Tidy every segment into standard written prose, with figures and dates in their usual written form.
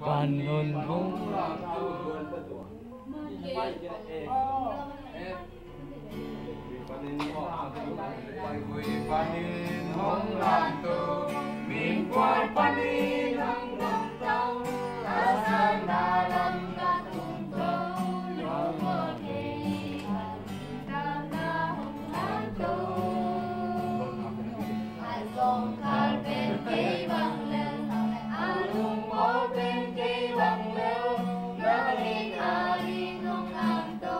Pan hồn hùng panin hong lam tu min quay panin hong lam tao asal dalam katung tau yang mati karena hong lam tu asal kal ben kei bang leo alung mo ben kei bang leo lain hari hong lam tu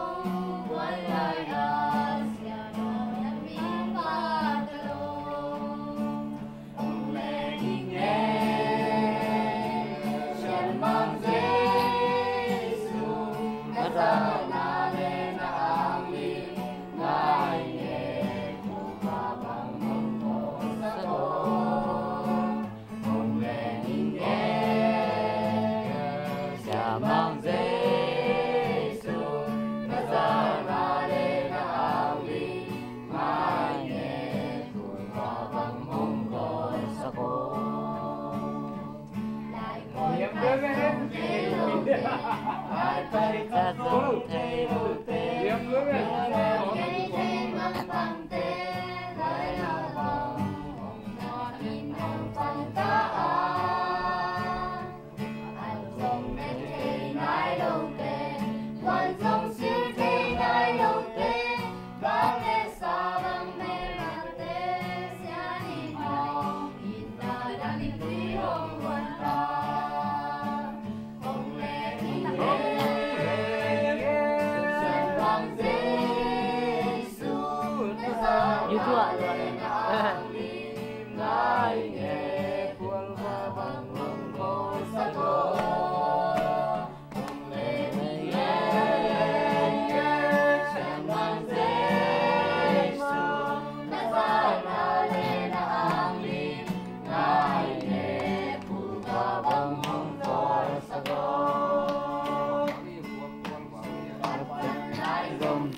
walai asia Hãy subscribe cho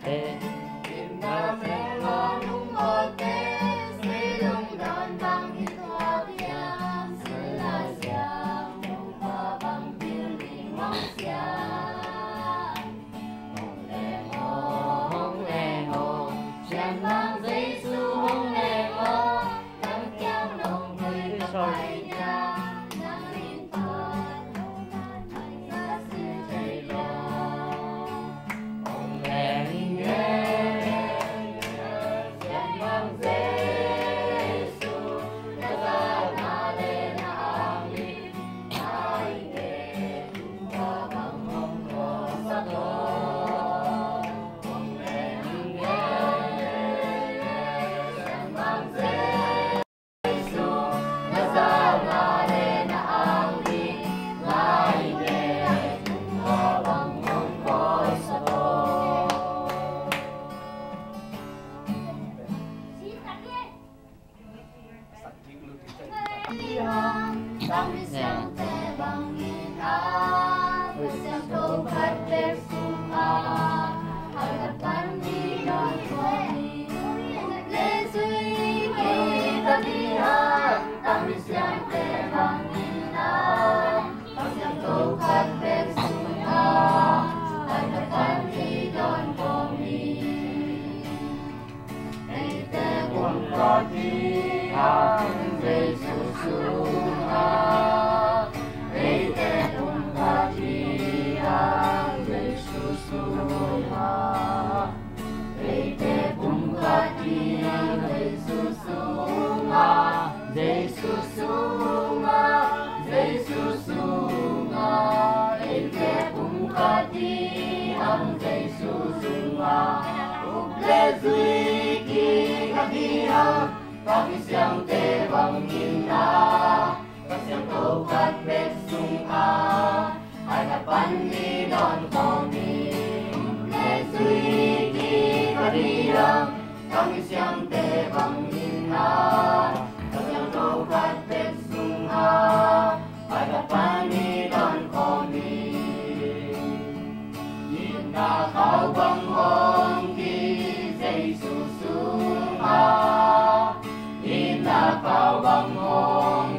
kênh Ghiền Mì Gõ để không bỏ lỡ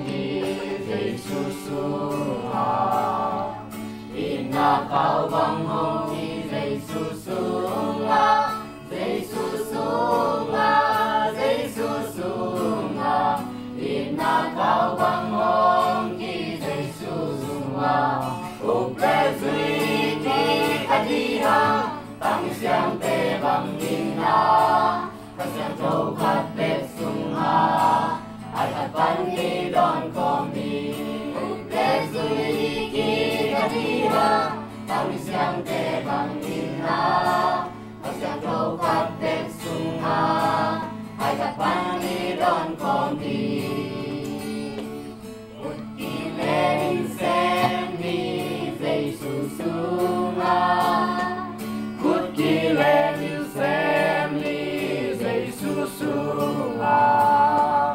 cao bằng hồng thì Giêsu xuống à, Giêsu xuống à, Giêsu xuống à, in na cao bằng hồng thì Giêsu xuống à, ục lệ duy thì ta đi ha, tăng xiang tê bằng in na, tăng xiang châu khát bếp xuống ha, ai hạt văn đi đón con đi, ục lệ duy thì ta đi ha, tăng xiang tê bằng in na, tăng xiang châu khát bếp xuống ha, ai hạt văn đi đón con đi. Lên xem đi Giêsu xuống à, cút kỳ lên xem đi Giêsu xuống à,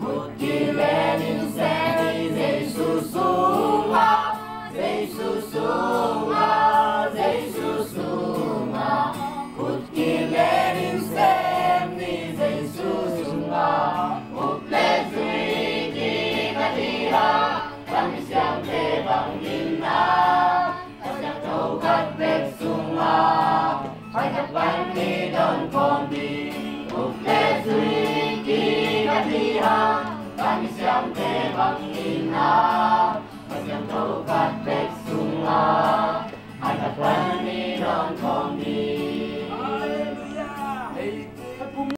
cút kỳ lên xem đi Giêsu xuống à, Giêsu xuống à, Giêsu xuống à, cút kỳ lên xem đi Giêsu xuống à, một lễ duy kỳ ta đi ha. Tăng xiang tê bằng in na, tăng xiang châu khát bếp xuống à, hai cặp bánh đi đón con đi, ục lễ duy kỳ ta đi ha. Tăng xiang tê bằng in na, tăng xiang châu khát bếp xuống à.